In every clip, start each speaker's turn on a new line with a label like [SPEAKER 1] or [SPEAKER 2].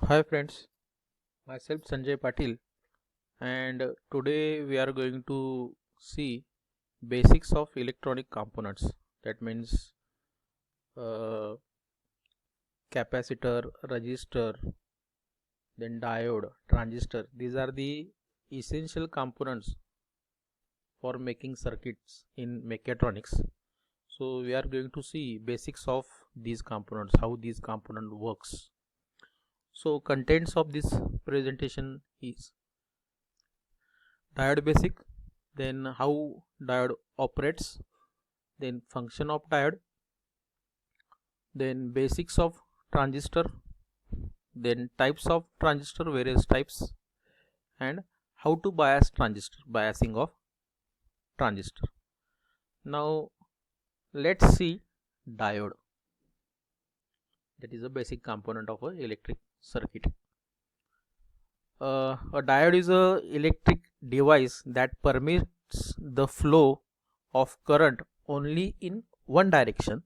[SPEAKER 1] Hi friends, myself Sanjay Patil, and today we are going to see basics of electronic components. That means uh, capacitor, resistor, then diode, transistor. These are the essential components for making circuits in mechatronics. So we are going to see basics of these components, how these component works. So contents of this presentation is diode basic, then how diode operates, then function of diode, then basics of transistor, then types of transistor, various types, and how to bias transistor, biasing of transistor. Now let's see diode, that is a basic component of a electric circuit. A diode is a electric device that permits the flow of current only in one direction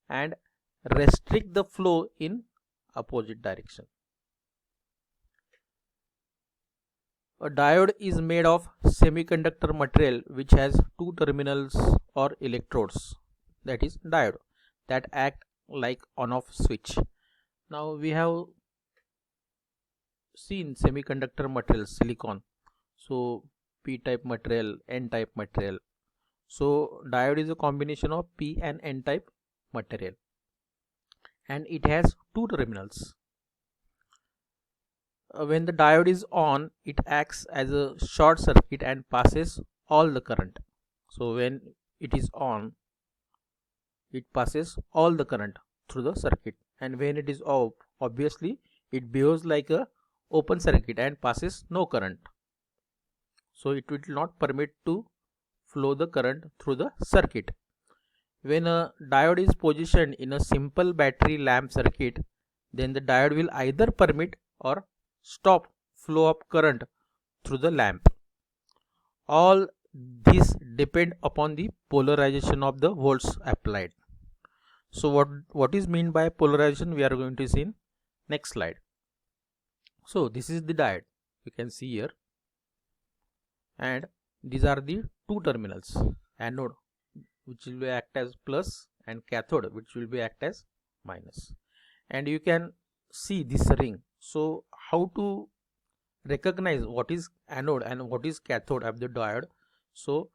[SPEAKER 1] and restrict the flow in opposite direction. A diode is made of semiconductor material which has two terminals or electrodes, that is diode, that act like on-off switch. Now we have seen semiconductor material silicon, so p-type material, n-type material. So diode is a combination of p and n-type material, and it has two terminals. When the diode is on, it acts as a short circuit and passes all the current. So when it is on, it passes all the current through the circuit, and when it is off, obviously it behaves like a open circuit and passes no current, so it will not permit to flow the current through the circuit. When a diode is positioned in a simple battery lamp circuit, then the diode will either permit or stop flow of current through the lamp. All these depend upon the polarization of the volts applied. So what is meant by polarization, we are going to see in next slide. So this is the diode, you can see here, and these are the two terminals, anode which will act as plus and cathode which will be act as minus, and you can see this ring. So how to recognize what is anode and what is cathode of the diode? So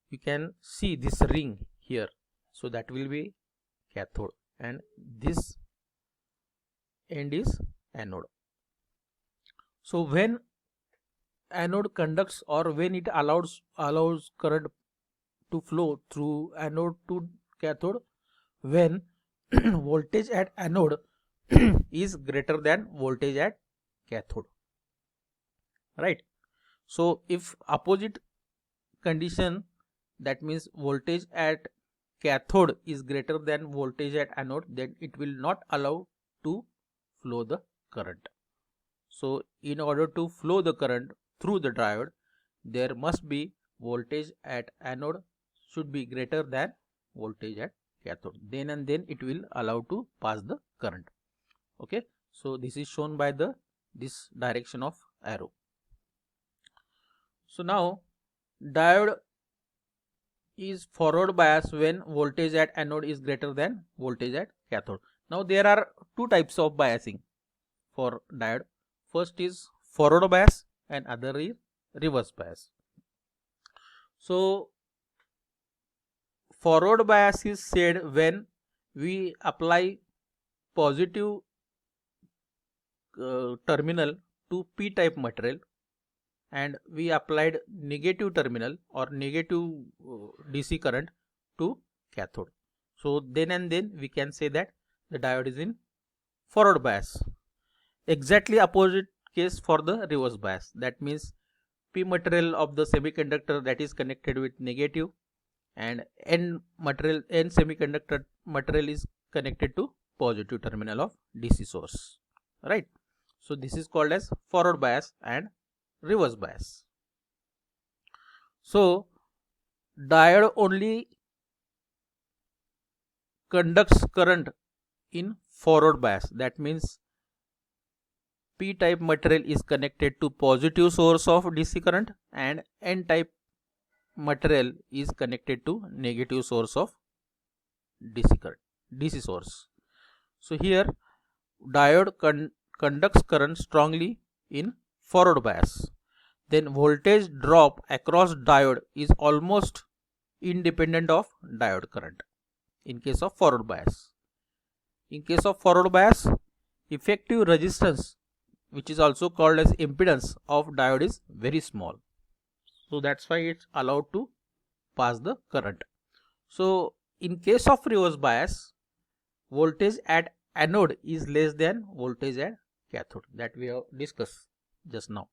[SPEAKER 1] you can see this ring here, so that will be cathode, and this end is anode. So when anode conducts, or when it allows current to flow through anode to cathode, when voltage at anode is greater than voltage at cathode, right? So if opposite condition, that means voltage at cathode is greater than voltage at anode, then it will not allow to flow the current. So in order to flow the current through the diode, there must be voltage at anode should be greater than voltage at cathode, then and then it will allow to pass the current. Okay, so this is shown by the this direction of arrow. So now diode is forward bias when voltage at anode is greater than voltage at cathode. Now there are two types of biasing for diode. First is forward bias and other is reverse bias. So forward bias is said when we apply positive terminal to p-type material and we applied negative terminal or negative DC current to cathode. So then and then we can say that the diode is in forward bias. Exactly opposite case for the reverse bias. That means p material of the semiconductor that is connected with negative, and n semiconductor material is connected to positive terminal of DC source, right? So this is called as forward bias and reverse bias. So diode only conducts current in forward bias. That means P-type material is connected to positive source of DC current and N-type material is connected to negative source of DC current, DC source. So here diode conducts current strongly in forward bias. Then voltage drop across diode is almost independent of diode current in case of forward bias. In case of forward bias, effective resistance, which is also called as impedance of diode, is very small. So that's why it's allowed to pass the current. So in case of reverse bias, voltage at anode is less than voltage at cathode, that we have discussed just now.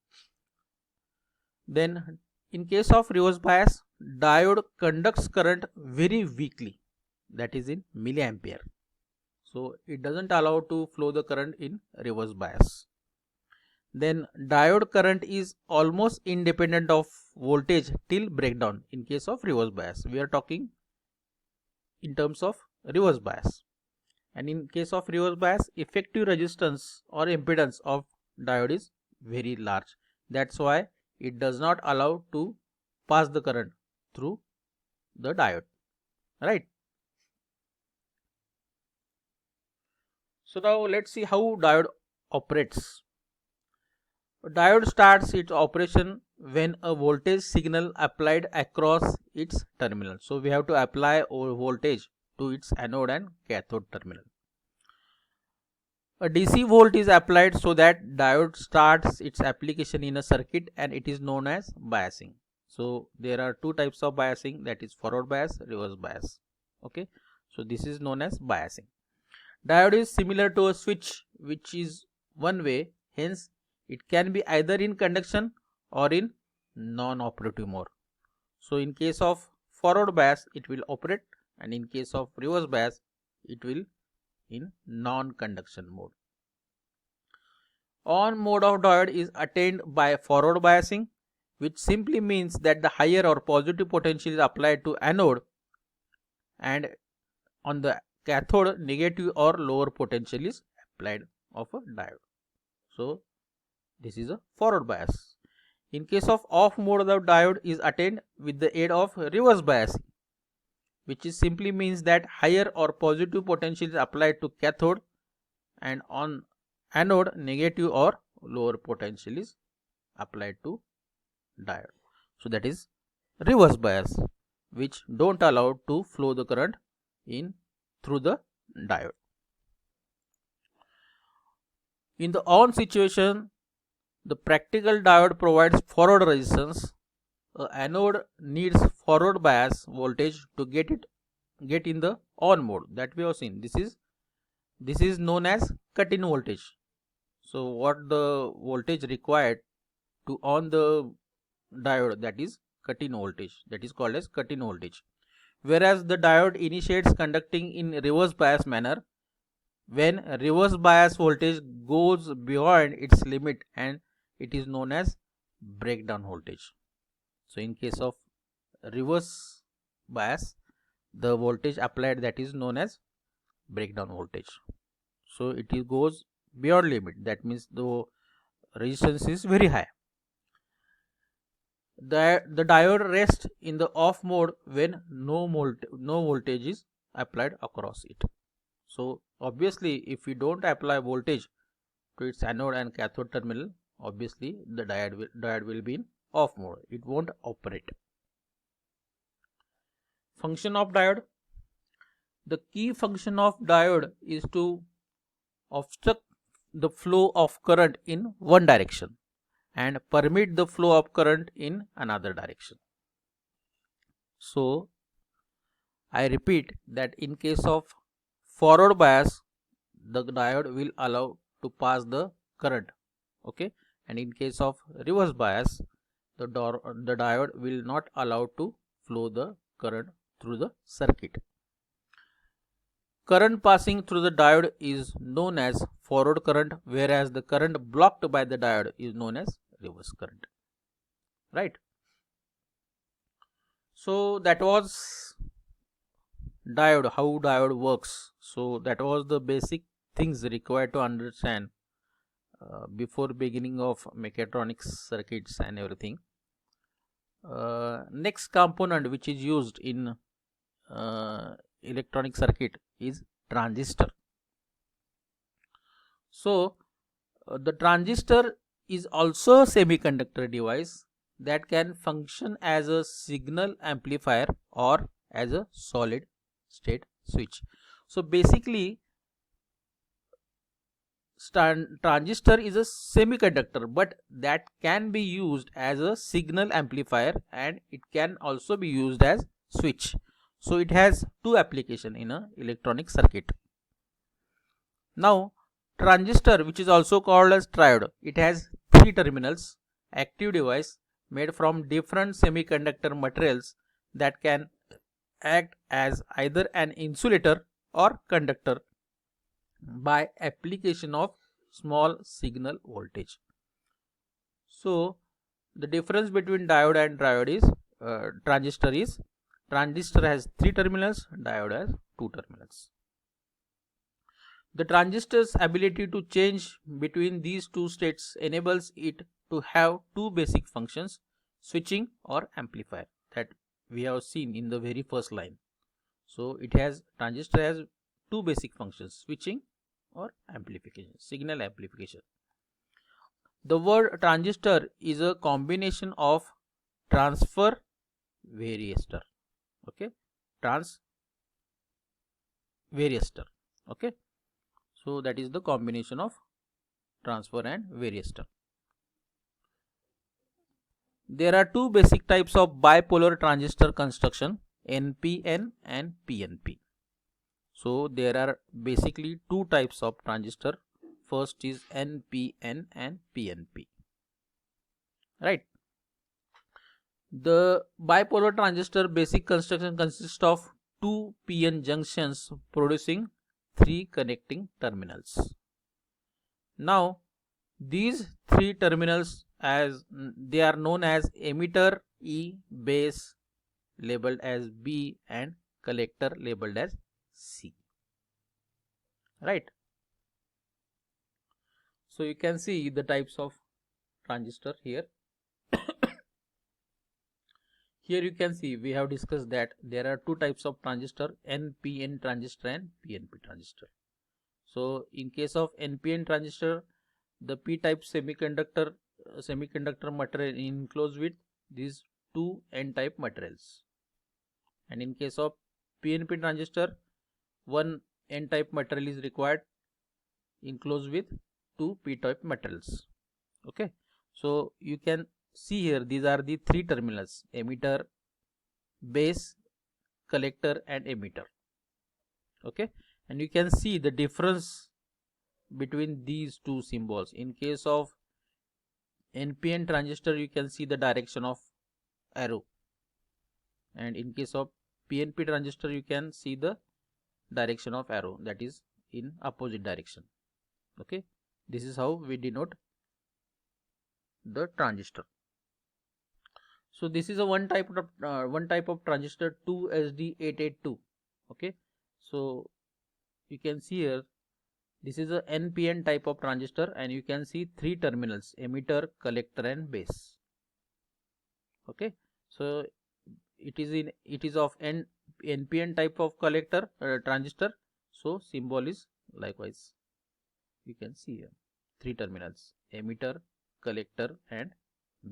[SPEAKER 1] Then in case of reverse bias, diode conducts current very weakly, that is in milliampere. So it doesn't allow to flow the current in reverse bias. Then diode current is almost independent of voltage till breakdown in case of reverse bias. We are talking in terms of reverse bias. And in case of reverse bias, effective resistance or impedance of diode is very large. That's why it does not allow to pass the current through the diode, right? So now let's see how diode operates. A diode starts its operation when a voltage signal applied across its terminal. So we have to apply a voltage to its anode and cathode terminal. A DC volt is applied so that diode starts its application in a circuit, and it is known as biasing. So there are two types of biasing, that is forward bias, reverse bias. Okay, so this is known as biasing. Diode is similar to a switch, which is one way, hence it can be either in conduction or in non-operative mode. So in case of forward bias it will operate, and in case of reverse bias it will in non-conduction mode. On mode of diode is attained by forward biasing, which simply means that the higher or positive potential is applied to anode, and on the cathode negative or lower potential is applied of a diode. So this is a forward bias. In case of off mode, the diode is attained with the aid of reverse biasing, which is simply means that higher or positive potential is applied to cathode, and on anode negative or lower potential is applied to diode. So that is reverse bias, which don't allow to flow the current in through the diode. In the on situation, the practical diode provides forward resistance. Anode needs forward bias voltage to get in the on mode, that we have seen. This is known as cut-in voltage. So what the voltage required to on the diode, that is cut-in voltage, that is called as cut-in voltage. Whereas the diode initiates conducting in reverse bias manner when reverse bias voltage goes beyond its limit, and it is known as breakdown voltage. So in case of reverse bias, the voltage applied, that is known as breakdown voltage. So it goes beyond limit, that means the resistance is very high. The diode rests in the off mode when no voltage is applied across it. So obviously if we don't apply voltage to its anode and cathode terminal, obviously the diode will be in off mode, it won't operate. Function of diode. The key function of diode is to obstruct the flow of current in one direction and permit the flow of current in another direction. So I repeat that in case of forward bias, the diode will allow to pass the current, okay, and in case of reverse bias, the diode will not allow to flow the current through the circuit. Current passing through the diode is known as forward current, whereas the current blocked by the diode is known as reverse current, right? So that was diode, how diode works. So that was the basic things required to understand before beginning of mechatronics circuits and everything. Next component which is used in electronic circuit is transistor. So the transistor is also a semiconductor device that can function as a signal amplifier or as a solid state switch. So basically transistor is a semiconductor, but that can be used as a signal amplifier and it can also be used as switch. So it has two applications in a electronic circuit. Now transistor, which is also called as triode, it has three terminals, active device made from different semiconductor materials that can act as either an insulator or conductor by application of small signal voltage. So the difference between diode and triode is transistor has three terminals, diode has two terminals. The transistor's ability to change between these two states enables it to have two basic functions, switching or amplifier, that we have seen in the very first line. So transistor has two basic functions, switching or amplification, signal amplification. The word transistor is a combination of transfer varistor, okay, varistor, okay. So that is the combination of transfer and varistor. There are two basic types of bipolar transistor construction, NPN and PNP. So there are basically two types of transistor. First is NPN and PNP. Right. The bipolar transistor basic construction consists of two PN junctions producing three connecting terminals. Now these three terminals, as they are known as emitter E, base labeled as B and collector labeled as C. Right. So you can see the types of transistor here. Here you can see we have discussed that there are two types of transistor, NPN transistor and PNP transistor. So in case of NPN transistor, the p-type semiconductor material enclosed with these two n-type materials, and in case of PNP transistor, one n-type material is required enclosed with two p-type materials. Okay, so you can see here these are the three terminals, emitter, base, collector and emitter. Okay, and you can see the difference between these two symbols. In case of NPN transistor, you can see the direction of arrow, and in case of PNP transistor, you can see the direction of arrow, that is in opposite direction. Okay, this is how we denote the transistor. So this is a one type of transistor, 2SD882. Okay, so you can see here this is a NPN type of transistor, and you can see three terminals, emitter, collector and base. Okay, so it is of NPN type of collector transistor, so symbol is likewise. You can see here three terminals, emitter, collector and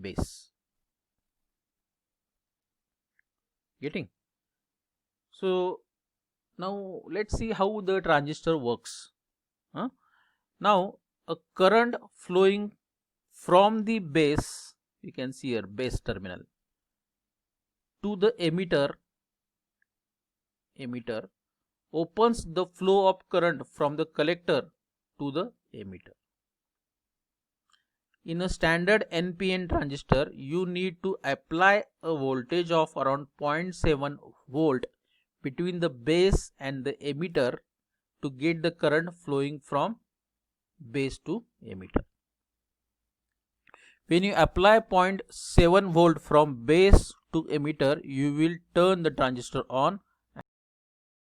[SPEAKER 1] base. Getting? So now let's see how the transistor works. Now a current flowing from the base, you can see here base terminal, to the emitter opens the flow of current from the collector to the emitter. In a standard NPN transistor, you need to apply a voltage of around 0.7 volt between the base and the emitter to get the current flowing from base to emitter. When you apply 0.7 volt from base to emitter, you will turn the transistor on